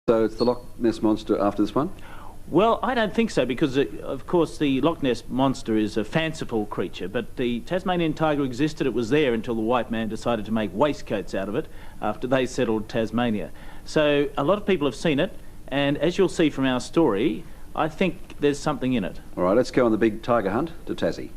So it's the Loch Ness Monster after this one? Well, I don't think so, because of course the Loch Ness Monster is a fanciful creature, but the Tasmanian tiger existed. It was there until the white man decided to make waistcoats out of it after they settled Tasmania. So a lot of people have seen it, and as you'll see from our story, I think there's something in it. All right, let's go on the big tiger hunt to Tassie.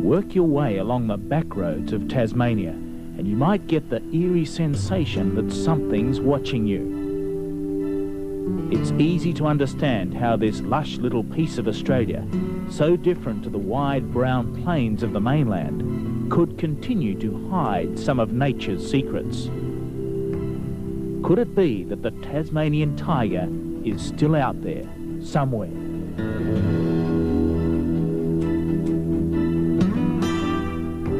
Work your way along the back roads of Tasmania and you might get the eerie sensation that something's watching you. It's easy to understand how this lush little piece of Australia, so different to the wide brown plains of the mainland, could continue to hide some of nature's secrets. Could it be that the Tasmanian tiger is still out there, somewhere?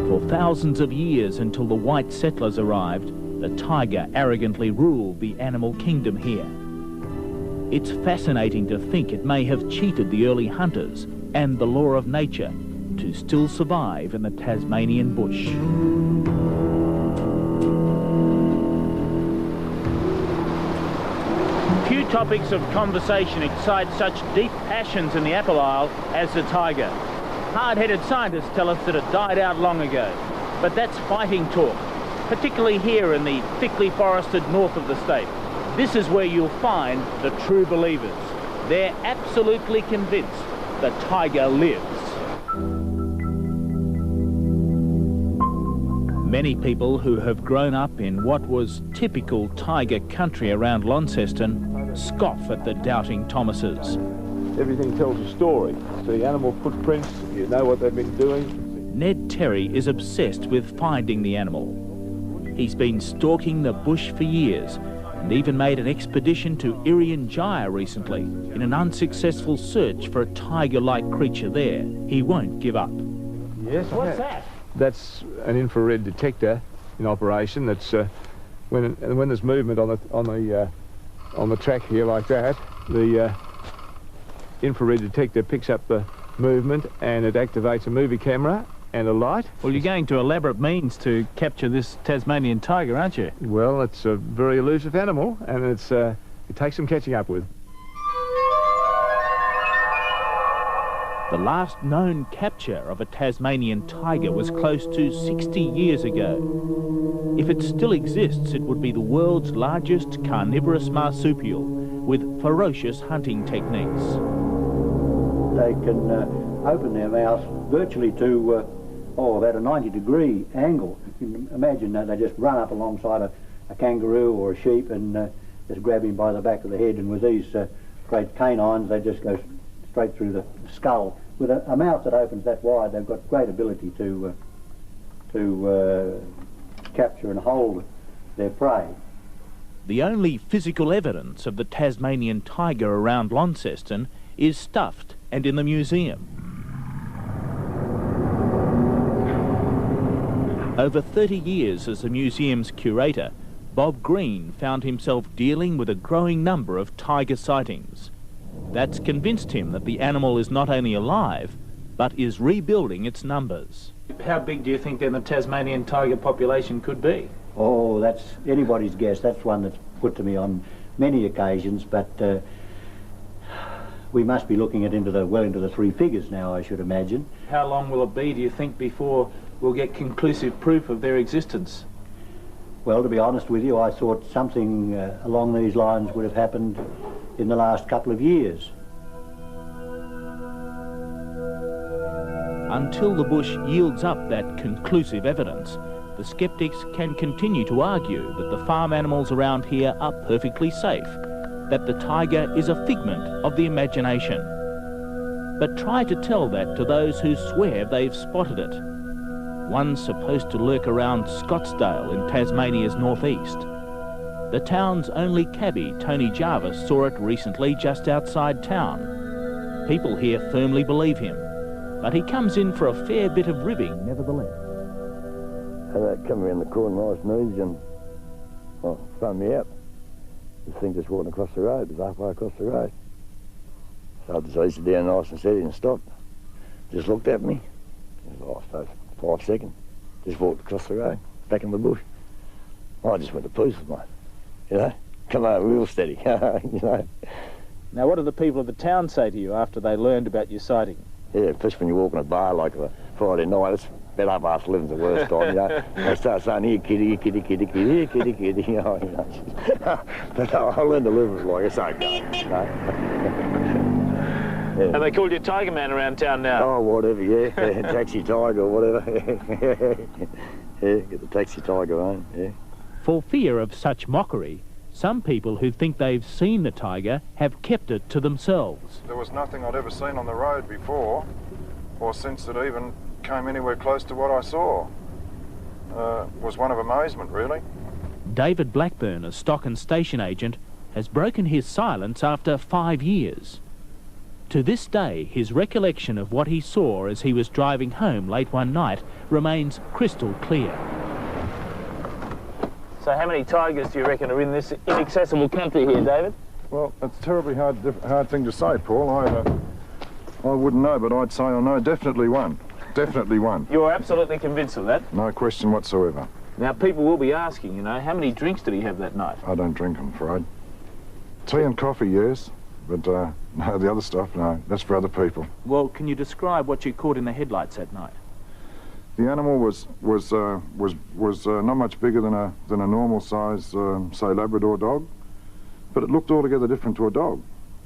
For thousands of years until the white settlers arrived, the tiger arrogantly ruled the animal kingdom here. It's fascinating to think it may have cheated the early hunters and the law of nature to still survive in the Tasmanian bush. Few topics of conversation excite such deep passions in the Apple Isle as the tiger. Hard-headed scientists tell us that it died out long ago, but that's fighting talk, particularly here in the thickly forested north of the state. This is where you'll find the true believers. They're absolutely convinced the tiger lives. Many people who have grown up in what was typical tiger country around Launceston scoff at the doubting Thomases. Everything tells a story. See animal footprints, you know what they've been doing. Ned Terry is obsessed with finding the animal. He's been stalking the bush for years and even made an expedition to Irian Jaya recently in an unsuccessful search for a tiger-like creature there. He won't give up. Yes, What's that? That's an infrared detector in operation. That's when there's movement on the track here like that, the infrared detector picks up the movement and it activates a movie camera and a light. Well, you're going to elaborate means to capture this Tasmanian tiger, aren't you? Well, it's a very elusive animal and it takes some catching up with. The last known capture of a Tasmanian tiger was close to 60 years ago. If it still exists, it would be the world's largest carnivorous marsupial with ferocious hunting techniques. They can open their mouths virtually to about a 90-degree angle. You can imagine that they just run up alongside a kangaroo or a sheep and just grab him by the back of the head, and with these great canines they just go straight through the skull. With a mouth that opens that wide, they've got great ability to capture and hold their prey. The only physical evidence of the Tasmanian tiger around Launceston is stuffed and in the museum. Over 30 years as the museum's curator, Bob Green found himself dealing with a growing number of tiger sightings. That's convinced him that the animal is not only alive, but is rebuilding its numbers. How big do you think then the Tasmanian tiger population could be? Oh, that's anybody's guess. That's one that's put to me on many occasions, but we must be looking at into the three figures now, I should imagine. How long will it be, do you think, before we'll get conclusive proof of their existence? Well, to be honest with you, I thought something along these lines would have happened in the last couple of years. Until the bush yields up that conclusive evidence, the skeptics can continue to argue that the farm animals around here are perfectly safe, that the tiger is a figment of the imagination. But try to tell that to those who swear they've spotted it. One's supposed to lurk around Scottsdale in Tasmania's northeast. The town's only cabbie, Tony Jarvis, saw it recently just outside town. People here firmly believe him, but he comes in for a fair bit of ribbing nevertheless. And they come around the corner nice and easy and phoned me out. This thing just walking across the road, it was halfway across the road. So I decided to sit down nice and steady and stopped. Just looked at me. It was, I suppose, 5 seconds. Just walked across the road, back in the bush. I just went to pieces, mate. You know, come on, real steady, you know. Now, what do the people of the town say to you after they learned about your sighting? Yeah, especially when you walk in a bar like a Friday night, it's about 11:30's the worst time, you know. They start saying, here, kitty, here, kitty, kitty, kitty, here, kitty, kitty, you know. But I learned to live with it like it's okay, you know. Yeah. And they called you Tiger Man around town now? Oh, whatever, yeah. Taxi Tiger or whatever. Yeah, get the Taxi Tiger on, yeah. For fear of such mockery, some people who think they've seen the tiger have kept it to themselves. There was nothing I'd ever seen on the road before, or since it even came anywhere close to what I saw. Was one of amazement, really. David Blackburn, a stock and station agent, has broken his silence after 5 years. To this day, his recollection of what he saw as he was driving home late one night remains crystal clear. So how many tigers do you reckon are in this inaccessible country here, David? Well, it's a terribly hard thing to say, Paul. I wouldn't know, but I'd say I know definitely one. Definitely one. You're absolutely convinced of that? No question whatsoever. Now, people will be asking, you know, how many drinks did he have that night? I don't drink, I'm afraid. Tea and coffee, yes, but no, the other stuff, no. That's for other people. Well, can you describe what you caught in the headlights that night? The animal was not much bigger than a normal size, say, Labrador dog, but it looked altogether different to a dog.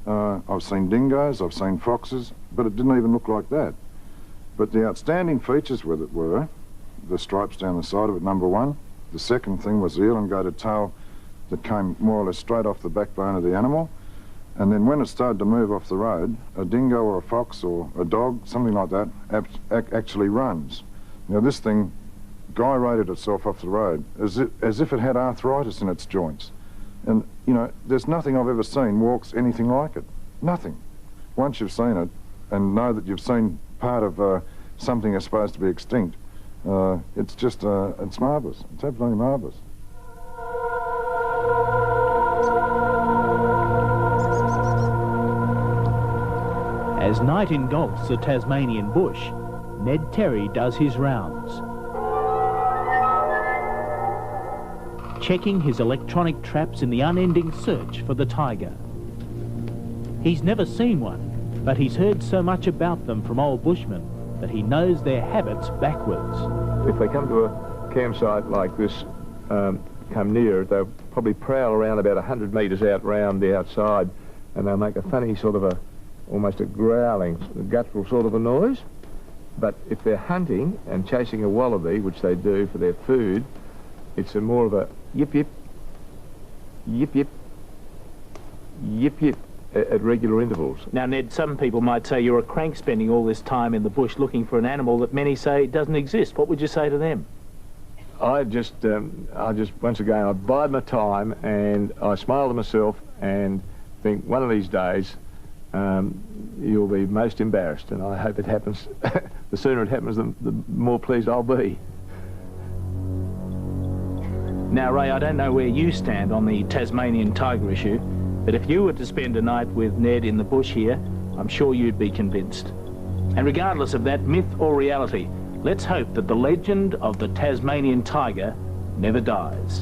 I've seen dingoes, I've seen foxes, but it didn't even look like that. But the outstanding features with it were the stripes down the side of it, number one. The second thing was the elongated tail that came more or less straight off the backbone of the animal. And then when it started to move off the road, a dingo or a fox or a dog, something like that, actually runs. Now this thing gyrated itself off the road as if it had arthritis in its joints. And, you know, there's nothing I've ever seen walks anything like it. Nothing. Once you've seen it and know that you've seen part of something that's supposed to be extinct, it's just, it's marvellous. It's absolutely marvellous. As night engulfs the Tasmanian bush, Ned Terry does his rounds, checking his electronic traps in the unending search for the tiger. He's never seen one, but he's heard so much about them from old bushmen that he knows their habits backwards. If they come to a campsite like this, come near, they'll probably prowl around about 100 metres out round the outside, and they'll make a funny sort of almost a growling, guttural sort of a noise. But if they're hunting and chasing a wallaby, which they do for their food, it's more of a yip yip, yip yip, yip yip at regular intervals. Now, Ned, some people might say you're a crank spending all this time in the bush looking for an animal that many say doesn't exist. What would you say to them? I just once again, I bide my time and I smile to myself and think one of these days you'll be most embarrassed, and I hope it happens. The sooner it happens, the more pleased I'll be. Now, Ray, I don't know where you stand on the Tasmanian tiger issue, but if you were to spend a night with Ned in the bush here, I'm sure you'd be convinced. And regardless of that, myth or reality, let's hope that the legend of the Tasmanian tiger never dies.